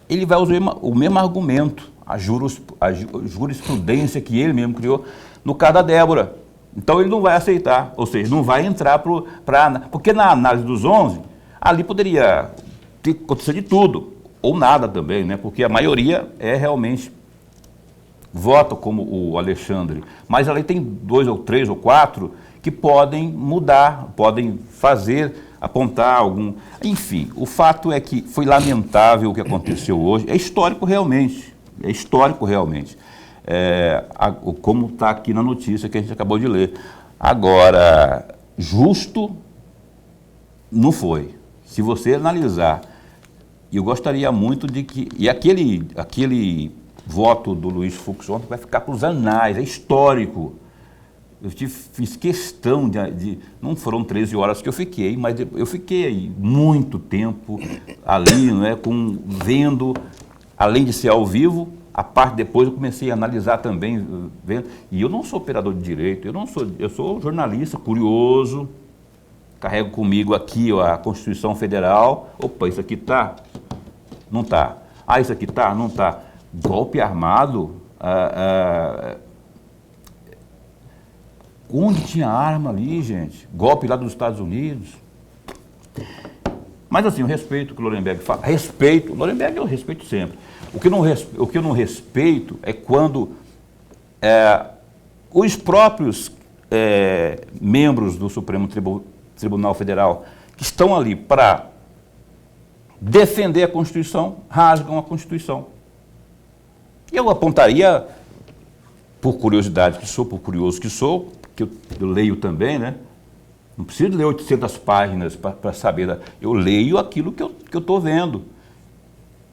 Ele vai usar o mesmo argumento, a jurisprudência que ele mesmo criou no caso da Débora. Então ele não vai aceitar, ou seja, não vai entrar porque na análise dos 11, ali poderia acontecer de tudo, ou nada também, né? Porque a maioria realmente vota como o Alexandre, mas ali tem 2 ou 3 ou 4 que podem mudar, podem apontar algum... Enfim, o fato é que foi lamentável o que aconteceu hoje, é histórico realmente, como está aqui na notícia que a gente acabou de ler. Agora, justo não foi. Se você analisar, e eu gostaria muito de que... E aquele voto do Luiz Fux ontem vai ficar para os anais, é histórico. Eu fiz questão não foram 13 horas que eu fiquei, mas eu fiquei aí muito tempo ali, né, vendo, além de ser ao vivo, a parte depois eu comecei a analisar também, vendo, e eu não sou operador de direito, eu sou jornalista, curioso, carrego comigo aqui ó, a Constituição Federal, opa, isso aqui tá? Não tá. Ah, isso aqui tá? Não tá. Golpe armado, onde tinha arma ali, gente? Golpe lá dos Estados Unidos. Mas assim, eu respeito o que o Lorenberg fala. Respeito. O Lorenberg eu respeito sempre. O que eu não respeito é quando os próprios membros do Supremo Tribunal Federal que estão ali para defender a Constituição, rasgam a Constituição. E eu apontaria, por curiosidade que sou, por curioso que sou, que eu leio também, né? Não preciso ler 800 páginas para saber. Eu leio aquilo que eu estou vendo.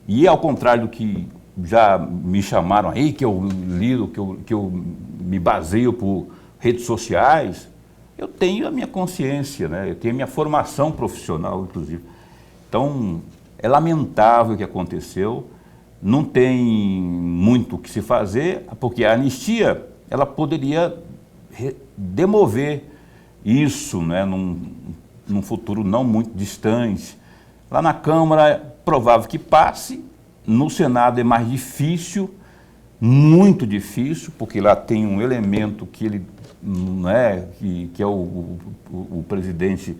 E ao contrário do que já me chamaram aí, que eu lido, que eu me baseio por redes sociais, eu tenho a minha consciência, né? Eu tenho a minha formação profissional, inclusive. Então, é lamentável o que aconteceu, não tem muito o que se fazer, porque a anistia, ela poderia demover isso, né, num futuro não muito distante. Lá na Câmara é provável que passe, no Senado é mais difícil, muito difícil, porque lá tem um elemento que ele não é, que é o presidente,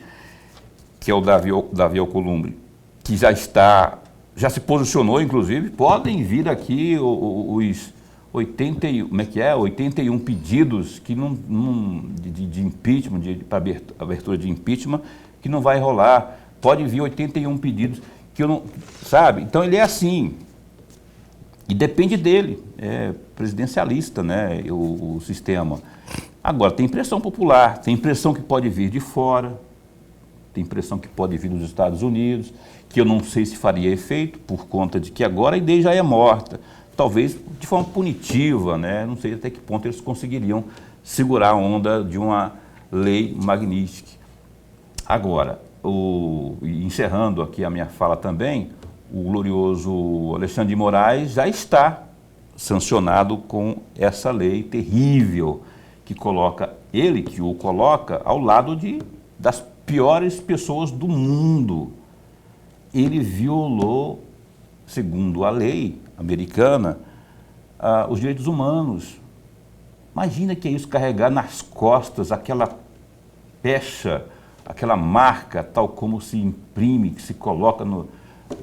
que é o Davi Alcolumbre, que já se posicionou, inclusive, podem vir aqui os 81 pedidos que de impeachment, para abertura de impeachment, que não vai rolar. Pode vir 81 pedidos que eu não... Sabe? Então ele é assim. E depende dele. É presidencialista, né? O sistema. Agora, tem pressão popular, tem pressão que pode vir de fora, tem pressão que pode vir dos Estados Unidos, que eu não sei se faria efeito, por conta de que agora a ideia já é morta. Talvez de forma punitiva, né? Não sei até que ponto eles conseguiriam segurar a onda de uma lei Magnitsky. Agora, encerrando aqui a minha fala também, o glorioso Alexandre de Moraes já está sancionado com essa lei terrível que o coloca ao lado das piores pessoas do mundo. Ele violou, segundo a lei americana, os direitos humanos. Imagina que é isso, carregar nas costas aquela pecha, aquela marca, tal como se imprime, que se coloca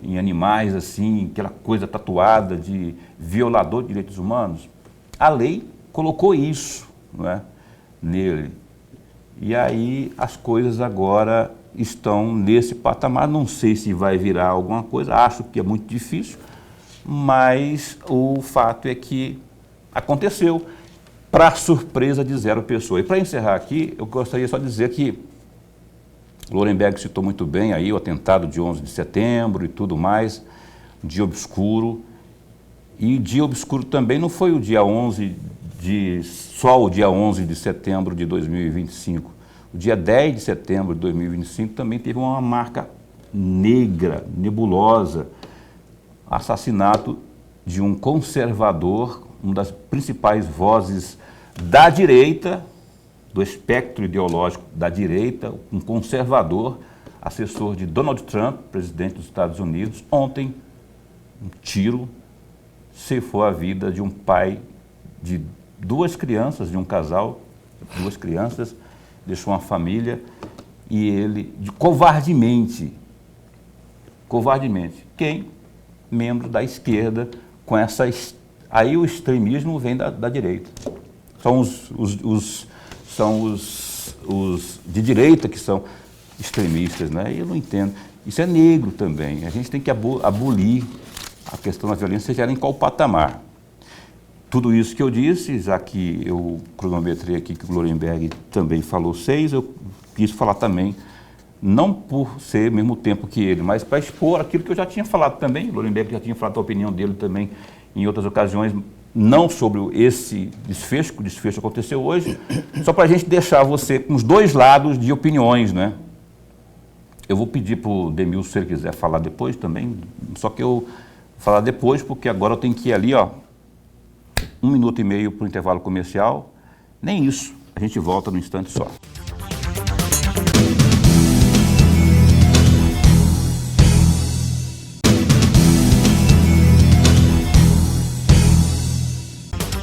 em animais, assim, aquela coisa tatuada de violador de direitos humanos. A lei colocou isso, não é, nele. E aí as coisas agora estão nesse patamar. Não sei se vai virar alguma coisa, acho que é muito difícil, mas o fato é que aconteceu, para surpresa de zero pessoa. E para encerrar aqui, eu gostaria só de dizer que o Lorenberg citou muito bem aí o atentado de 11 de setembro e tudo mais, dia obscuro. E dia obscuro também não foi o dia 11 só o dia 11 de setembro de 2025. O dia 10 de setembro de 2025 também teve uma marca negra, nebulosa, assassinato de um conservador, uma das principais vozes da direita, do espectro ideológico da direita, um conservador, assessor de Donald Trump, presidente dos Estados Unidos. Ontem, um tiro ceifou a vida de um pai de 2 crianças, de um casal, 2 crianças, deixou uma família e ele, covardemente, quem? Membro da esquerda, com essa... Aí o extremismo vem da direita. São os de direita que são extremistas, né? E eu não entendo. Isso é negro também. A gente tem que abolir a questão da violência, seja ela em qual patamar. Tudo isso que eu disse, já que eu cronometrei aqui que o Lorenberg também falou 6, eu quis falar também, não por ser mesmo tempo que ele, mas para expor aquilo que eu já tinha falado também. O Lorenberg já tinha falado a opinião dele também em outras ocasiões, não sobre esse desfecho, que o desfecho aconteceu hoje, só para a gente deixar você com os dois lados de opiniões, né? Eu vou pedir para o Demilson, se ele quiser falar depois também, só que eu vou falar depois, porque agora eu tenho que ir ali, ó, 1 minuto e meio para o intervalo comercial. Nem isso, a gente volta no instante só.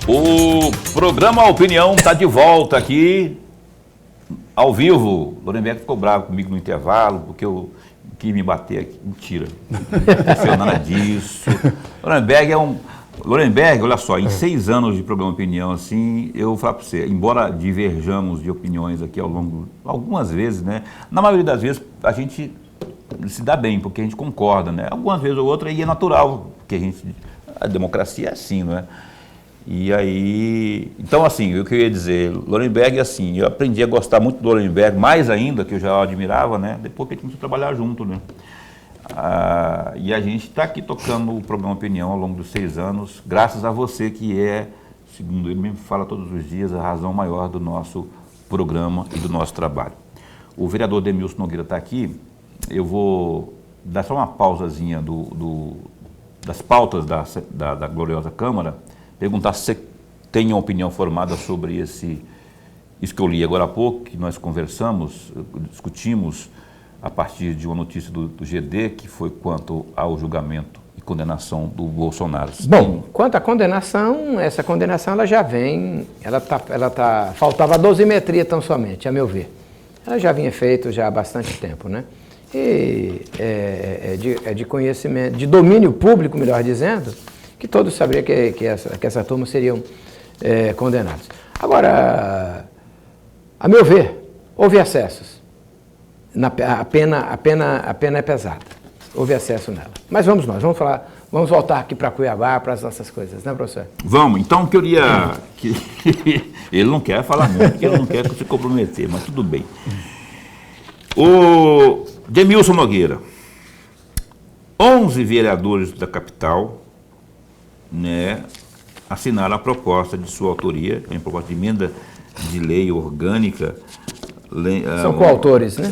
O programa Opinião está de volta aqui, ao vivo. Lorenberg ficou bravo comigo no intervalo, porque eu quis me bater aqui. Mentira, não foi nada disso. Lorenberg, olha só, em 6 anos de programa Opinião, assim, eu vou falar para você, embora diverjamos de opiniões aqui ao longo, algumas vezes, né? Na maioria das vezes a gente se dá bem, porque a gente concorda, né? Algumas vezes ou outra, e é natural, porque a democracia é assim, não é? E aí, então assim, o que eu ia dizer, Lorenberg, assim, eu aprendi a gostar muito do Lorenberg, mais ainda, que eu já admirava, né? Depois que a gente começou a trabalhar junto, né? E a gente está aqui tocando o programa Opinião ao longo dos 6 anos, graças a você que é, segundo ele mesmo fala todos os dias, a razão maior do nosso programa e do nosso trabalho. O vereador Demilson Nogueira está aqui, eu vou dar só uma pausazinha das pautas da gloriosa Câmara, perguntar se você tem uma opinião formada sobre isso que eu li agora há pouco, que nós conversamos, discutimos a partir de uma notícia do GD, que foi quanto ao julgamento e condenação do Bolsonaro. Bom, quanto à condenação, essa condenação ela já vem, faltava a dosimetria tão somente, a meu ver. Ela já vinha feita já há bastante tempo, né? E é de conhecimento, de domínio público, melhor dizendo, que todos saberiam que essa turma seriam condenados. Agora, a meu ver, houve excessos. A pena é pesada. Houve excesso nela. Mas vamos voltar aqui para Cuiabá, para as nossas coisas, né, professor? Vamos, então eu queria que ele não quer falar muito, porque ele não quer se comprometer, mas tudo bem. O Demilson Nogueira, 11 vereadores da capital, né, assinaram a proposta de sua autoria, uma proposta de emenda de lei orgânica. São coautores, né?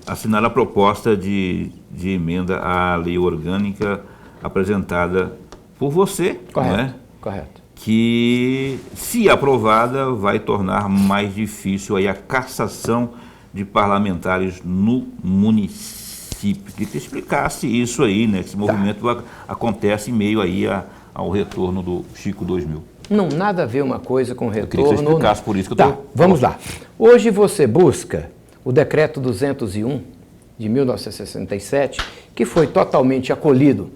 Assinaram a proposta de emenda à lei orgânica apresentada por você, correto, né? Correto. Que, se aprovada, vai tornar mais difícil aí a cassação de parlamentares no município. Queria que você explicasse isso aí, né? Que esse movimento acontece em meio aí ao retorno do Chico 2000. Não, nada a ver uma coisa com o retorno. Eu queria que você explicasse, por isso que eu estou... Vamos lá. Hoje você busca o decreto 201 de 1967, que foi totalmente acolhido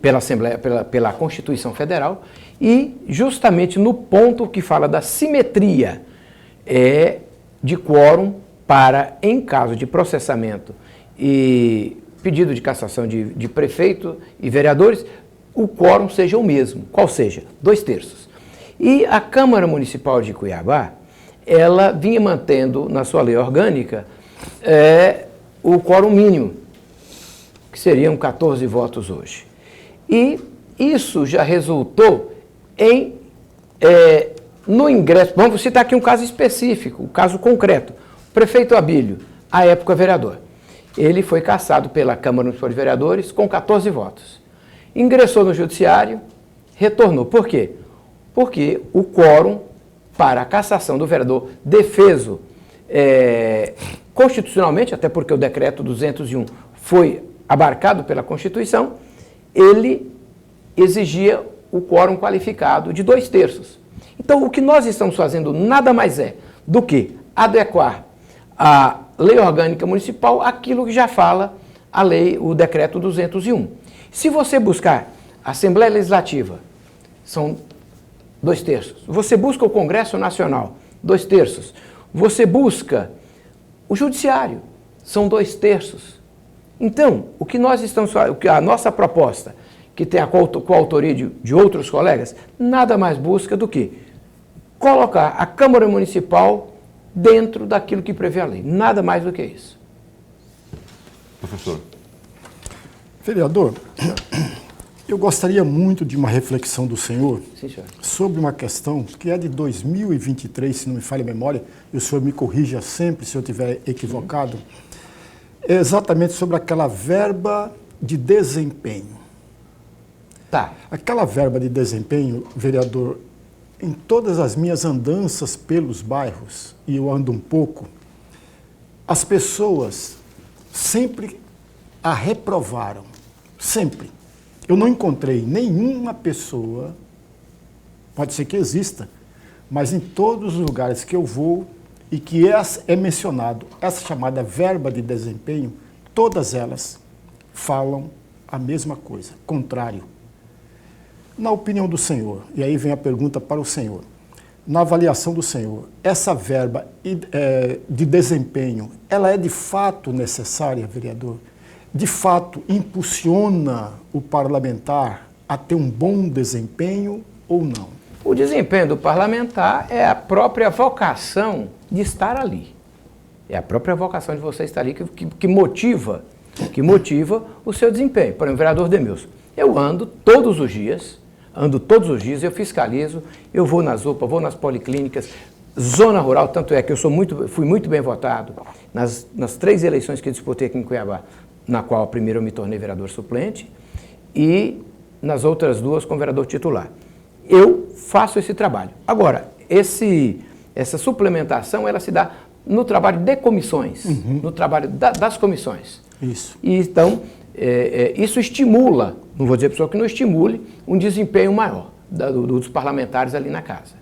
pela Assembleia, pela Constituição Federal, e justamente no ponto que fala da simetria de quórum para, em caso de processamento e pedido de cassação de prefeito e vereadores, o quórum seja o mesmo, qual seja, 2/3. E a Câmara Municipal de Cuiabá, ela vinha mantendo na sua lei orgânica o quórum mínimo, que seriam 14 votos hoje. E isso já resultou no ingresso, vamos citar aqui um caso específico, um caso concreto. O prefeito Abílio, à época vereador, ele foi cassado pela Câmara Municipal de Vereadores com 14 votos. Ingressou no judiciário, retornou. Por quê? Porque o quórum para a cassação do vereador defeso constitucionalmente, até porque o decreto 201 foi abarcado pela Constituição, ele exigia o quórum qualificado de 2/3. Então, o que nós estamos fazendo nada mais é do que adequar a lei orgânica municipal àquilo que já fala o decreto 201. Se você buscar a Assembleia Legislativa, são 2/3. Você busca o Congresso Nacional, 2/3. Você busca o Judiciário, são 2/3. Então, a nossa proposta, que tem a coautoria de outros colegas, nada mais busca do que colocar a Câmara Municipal dentro daquilo que prevê a lei. Nada mais do que isso. Professor. Vereador, Eu gostaria muito de uma reflexão do senhor Sim, senhor. sobre uma questão que é de 2023, se não me falha a memória, e o senhor me corrija sempre se eu estiver equivocado, é exatamente sobre aquela verba de desempenho. Tá. Aquela verba de desempenho, vereador, em todas as minhas andanças pelos bairros, e eu ando um pouco, as pessoas sempre a reprovaram, sempre. Eu não encontrei nenhuma pessoa, pode ser que exista, mas em todos os lugares que eu vou e que é mencionado essa chamada verba de desempenho, todas elas falam a mesma coisa, contrário. Na opinião do senhor, e aí vem a pergunta para o senhor, na avaliação do senhor, essa verba de desempenho, ela é de fato necessária, vereador? De fato impulsiona o parlamentar a ter um bom desempenho ou não? O desempenho do parlamentar é a própria vocação de estar ali. É a própria vocação de você estar ali que motiva o seu desempenho. Por exemplo, vereador Demilson, eu ando todos os dias, eu fiscalizo, eu vou nas UPA, vou nas policlínicas, zona rural, tanto é que eu fui muito bem votado nas 3 eleições que eu disputei aqui em Cuiabá, na qual a primeira eu me tornei vereador suplente, e nas outras 2 como vereador titular. Eu faço esse trabalho. Agora, essa suplementação, ela se dá no trabalho de comissões, no trabalho das comissões. Isso. E, então, isso estimula, não vou dizer para o senhor que não estimule, um desempenho maior dos parlamentares ali na casa.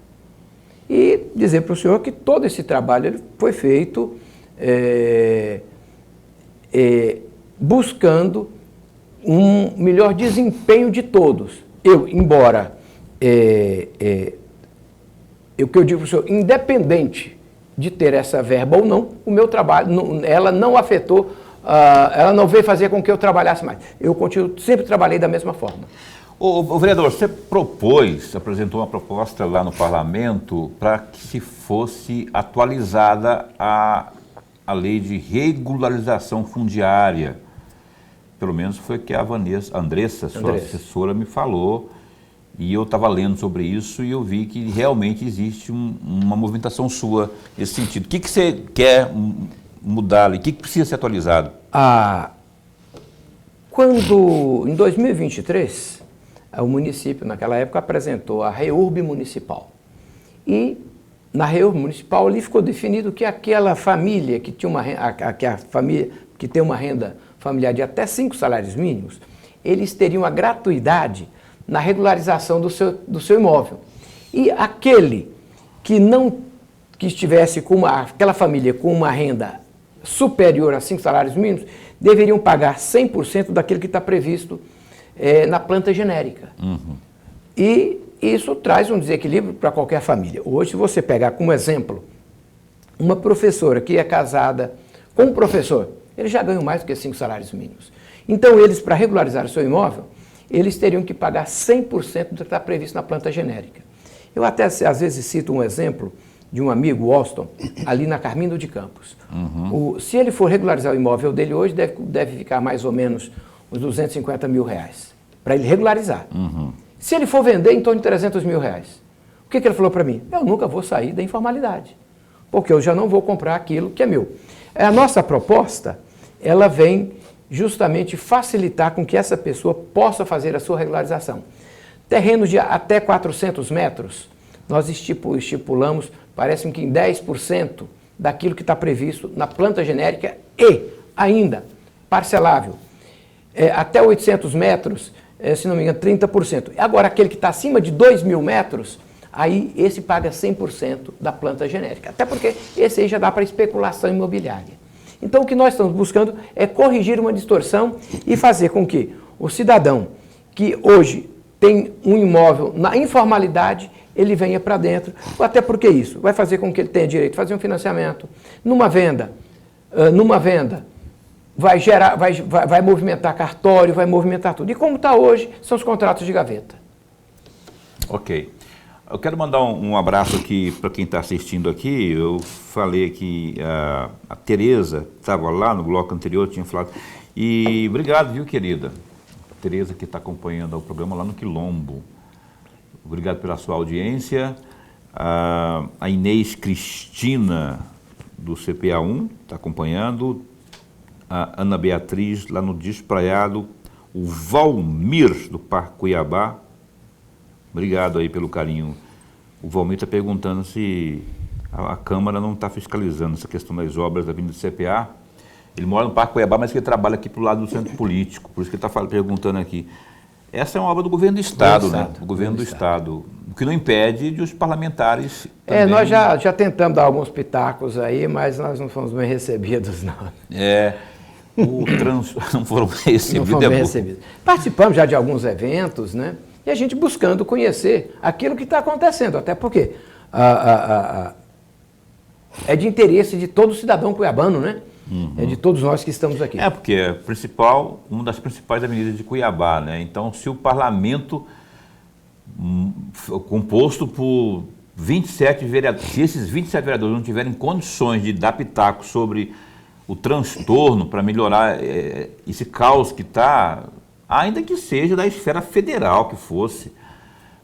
E dizer para o senhor que todo esse trabalho ele foi feito buscando um melhor desempenho de todos. Embora, o que eu digo para o senhor, independente de ter essa verba ou não, o meu trabalho, ela não afetou, ela não veio fazer com que eu trabalhasse mais. Eu sempre trabalhei da mesma forma. O vereador, você apresentou uma proposta lá no parlamento para que se fosse atualizada a lei de regularização fundiária. Pelo menos foi o que a Andressa, sua assessora, me falou. E eu estava lendo sobre isso e eu vi que realmente existe uma movimentação sua nesse sentido. O que você quer mudar ali? O que precisa ser atualizado? Quando, em 2023, o município, naquela época, apresentou a REURB municipal. E, na REURB municipal, ali ficou definido que aquela família que tinha que tem uma renda familiar de até 5 salários mínimos, eles teriam a gratuidade na regularização do seu imóvel. E aquele que estivesse aquela família com uma renda superior a 5 salários mínimos, deveriam pagar 100% daquilo que está previsto na planta genérica. E isso traz um desequilíbrio para qualquer família. Hoje, se você pegar como exemplo uma professora que é casada com um professor, eles já ganham mais do que 5 salários mínimos. Então, eles, para regularizar o seu imóvel, eles teriam que pagar 100% do que está previsto na planta genérica. Eu até, às vezes, cito um exemplo de um amigo, Austin, ali na Carmindo de Campos. Se ele for regularizar o imóvel dele hoje, deve ficar mais ou menos uns 250 mil reais, para ele regularizar. Se ele for vender, em torno de 300 mil reais. O que ele falou para mim? Eu nunca vou sair da informalidade, porque eu já não vou comprar aquilo que é meu. A nossa proposta, ela vem justamente facilitar com que essa pessoa possa fazer a sua regularização. Terrenos de até 400 metros, nós estipulamos, parece-me que em 10% daquilo que está previsto na planta genérica e ainda parcelável. Até 800 metros, se não me engano, 30%. Agora, aquele que está acima de 2.000 metros, aí esse paga 100% da planta genérica. Até porque esse aí já dá para especulação imobiliária. Então, o que nós estamos buscando é corrigir uma distorção e fazer com que o cidadão que hoje tem um imóvel na informalidade, ele venha para dentro. Até porque isso vai fazer com que ele tenha direito a fazer um financiamento. Numa venda, vai movimentar cartório, vai movimentar tudo. E como está hoje, são os contratos de gaveta. Ok. Eu quero mandar um abraço aqui para quem está assistindo aqui. Eu falei que a Tereza estava lá no bloco anterior, tinha falado. E obrigado, viu, querida? Tereza, que está acompanhando o programa lá no Quilombo. Obrigado pela sua audiência. A Inês Cristina, do CPA1, está acompanhando. A Ana Beatriz, lá no Despraiado. O Valmir, do Parque Cuiabá. Obrigado aí pelo carinho. O Valmir está perguntando se a Câmara não está fiscalizando essa questão das obras da Avenida do CPA. Ele mora no Parque Cuiabá, mas que ele trabalha aqui para o lado do centro político. Por isso que ele está perguntando aqui. Essa é uma obra do governo do Estado, né? Do governo do Estado. O que não impede de os parlamentares também... Nós já tentamos dar alguns pitacos aí, mas nós não fomos bem recebidos, não. Não foram recebidos. Não fomos bem recebidos. Participamos já de alguns eventos, né? E a gente buscando conhecer aquilo que está acontecendo, até porque é de interesse de todo cidadão cuiabano, né? Uhum. É de todos nós que estamos aqui. Porque é uma das principais avenidas de Cuiabá, né? Então, se o parlamento composto por 27 vereadores, se esses 27 vereadores não tiverem condições de dar pitaco sobre o transtorno para melhorar esse caos que está, ainda que seja da esfera federal que fosse,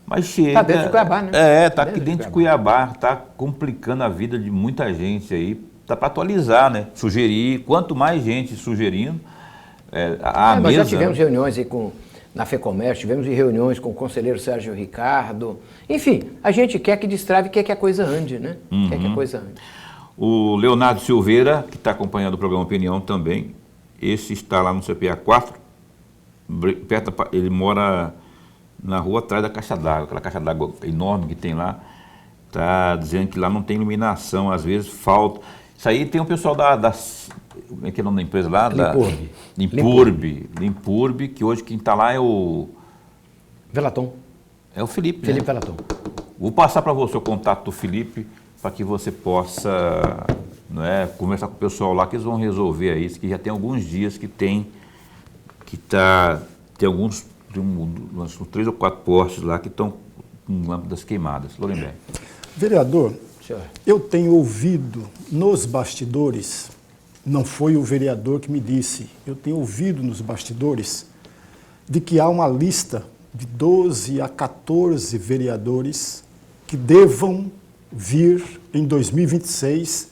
mas chega... Está dentro de Cuiabá, né? Está aqui dentro de Cuiabá, está complicando a vida de muita gente aí, está para atualizar, né? Sugerir, quanto mais gente sugerindo, nós já tivemos reuniões aí na FEComércio, tivemos reuniões com o conselheiro Sérgio Ricardo, enfim, a gente quer que destrave, quer que a coisa ande, né? Uhum. Quer que a coisa ande. O Leonardo Silveira, que está acompanhando o programa Opinião também, esse está lá no CPA 4, ele mora na rua atrás da caixa d'água, aquela caixa d'água enorme que tem lá, está dizendo que lá não tem iluminação, às vezes falta. Isso aí tem o pessoal como é que é o nome da empresa lá? Limpurbe, que hoje quem está lá é o... Velaton. É o Felipe, Felipe né? Velaton. Vou passar para você o contato do Felipe, para que você possa conversar com o pessoal lá, que eles vão resolver isso, que já tem alguns dias tem uns 3 ou 4 postes lá que estão com lâmpadas queimadas. Lorenberg. Vereador, eu tenho ouvido nos bastidores, não foi o vereador que me disse, eu tenho ouvido nos bastidores de que há uma lista de 12 a 14 vereadores que devam vir em 2026,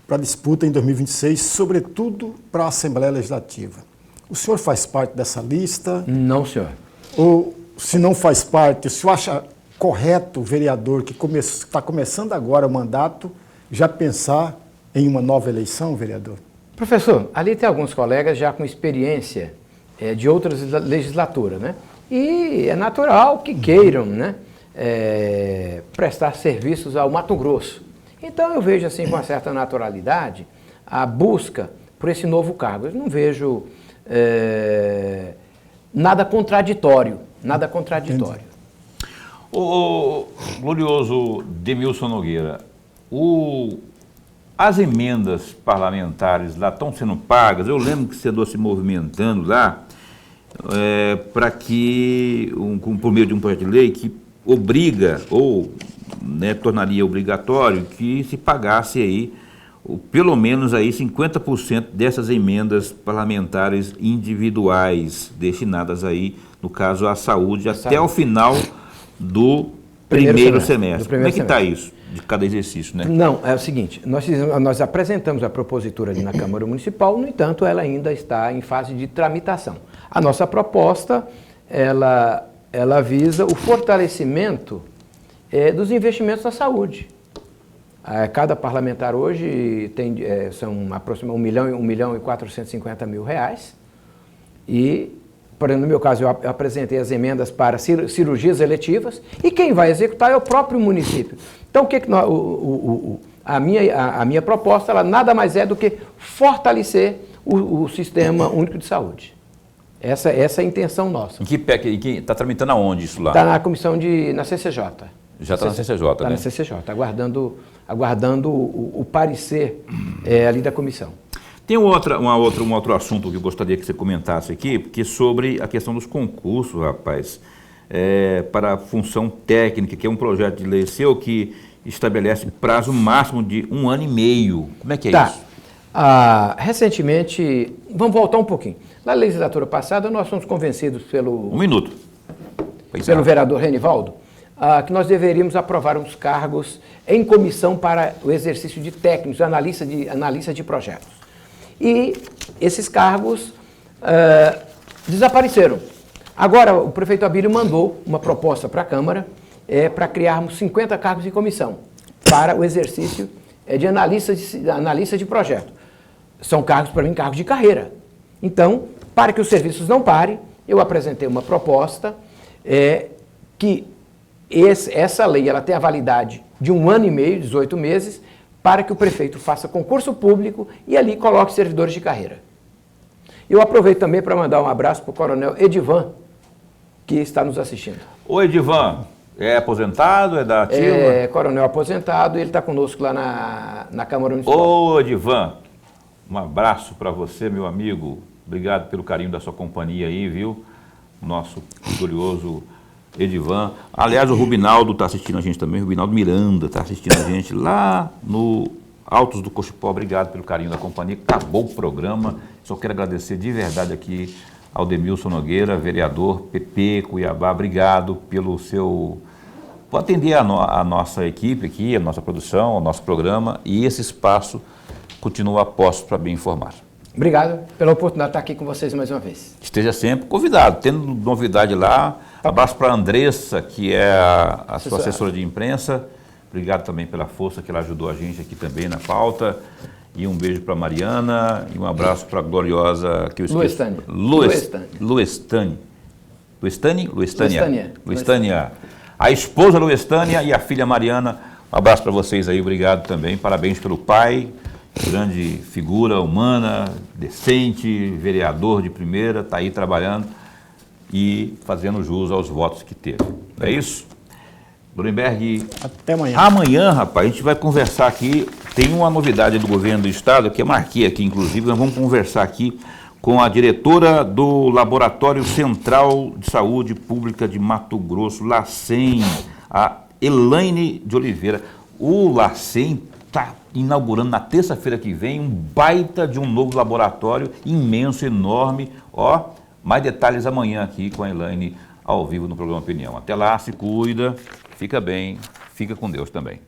para disputa em 2026, sobretudo para a Assembleia Legislativa. O senhor faz parte dessa lista? Não, senhor. Ou, se não faz parte, o senhor acha correto o vereador que está começando agora o mandato já pensar em uma nova eleição, vereador? Professor, ali tem alguns colegas já com experiência de outras legislaturas, né? E é natural que queiram, né? Prestar serviços ao Mato Grosso. Então eu vejo assim com uma certa naturalidade a busca por esse novo cargo. Eu não vejo nada contraditório, Entendi. O glorioso Demilson Nogueira, as emendas parlamentares lá estão sendo pagas? Eu lembro que você andou se movimentando lá para que, por meio de um projeto de lei que obriga ou tornaria obrigatório que se pagasse aí pelo menos aí 50% dessas emendas parlamentares individuais destinadas aí, no caso, à saúde, até o final do primeiro semestre. Como é que está isso, de cada exercício, né? Não, é o seguinte, nós apresentamos a propositura ali na Câmara Municipal, no entanto, ela ainda está em fase de tramitação. A nossa proposta, ela visa o fortalecimento dos investimentos na saúde. Cada parlamentar hoje são aproximadamente R$ 1 milhão e 450 mil reais. E, por exemplo, no meu caso, eu apresentei as emendas para cirurgias eletivas e quem vai executar é o próprio município. Então, a minha proposta ela nada mais é do que fortalecer o Sistema Único de Saúde. Essa é a intenção nossa. Em que pé? Está tramitando aonde isso lá? Está na comissão na CCJ. Já está na CCJ, né? Está na CCJ, aguardando o parecer ali da comissão. Tem um outro assunto que eu gostaria que você comentasse aqui, porque sobre a questão dos concursos, rapaz, para a função técnica, que é um projeto de lei seu que estabelece prazo máximo de 1 ano e meio. Como é que é isso? Recentemente, vamos voltar um pouquinho. Na legislatura passada, nós fomos convencidos Um minuto. pelo vereador Renivaldo, que nós deveríamos aprovar uns cargos em comissão para o exercício de técnicos, analista de projetos. E esses cargos desapareceram. Agora, o prefeito Abílio mandou uma proposta para a Câmara para criarmos 50 cargos em comissão para o exercício de analista de projeto. São cargos, para mim, cargos de carreira. Então, para que os serviços não parem, eu apresentei uma proposta que essa lei ela tem a validade de 1 ano e meio, 18 meses, para que o prefeito faça concurso público e ali coloque servidores de carreira. Eu aproveito também para mandar um abraço para o coronel Edivan, que está nos assistindo. Ô Edivan, é aposentado, é da ativa? É coronel aposentado e ele está conosco lá na Câmara Municipal. Ô Edivan, um abraço para você, meu amigo. Obrigado pelo carinho da sua companhia aí, viu? Nosso glorioso Edivan. Aliás, o Rubinaldo está assistindo a gente também, o Rubinaldo Miranda está assistindo a gente lá no Altos do Cochipó. Obrigado pelo carinho da companhia. Acabou o programa. Só quero agradecer de verdade aqui ao Demilson Nogueira, vereador PP Cuiabá. Obrigado pelo seu... por atender a nossa equipe aqui, a nossa produção, o nosso programa, e esse espaço continua a posto para bem informar. Obrigado pela oportunidade de estar aqui com vocês mais uma vez. Esteja sempre convidado, tendo novidade lá. Abraço para a Andressa, que é a sua assessora de imprensa. Obrigado também pela força que ela ajudou a gente aqui também na pauta. E um beijo para a Mariana e um abraço para a gloriosa... que eu esqueci. Luestânia. A esposa Luestânia e a filha Mariana. Um abraço para vocês aí, obrigado também. Parabéns pelo pai, grande figura humana, decente, vereador de primeira, está aí trabalhando e fazendo jus aos votos que teve. Não é isso? Nuremberg, Até amanhã. Amanhã, rapaz, a gente vai conversar aqui. Tem uma novidade do governo do estado, que eu marquei aqui, inclusive. Nós vamos conversar aqui com a diretora do Laboratório Central de Saúde Pública de Mato Grosso, LACEN, a Elaine de Oliveira. O LACEN está inaugurando na terça-feira que vem um baita de um novo laboratório imenso, enorme. Ó, mais detalhes amanhã aqui com a Elaine ao vivo no programa Opinião. Até lá, se cuida, fica bem, fica com Deus também.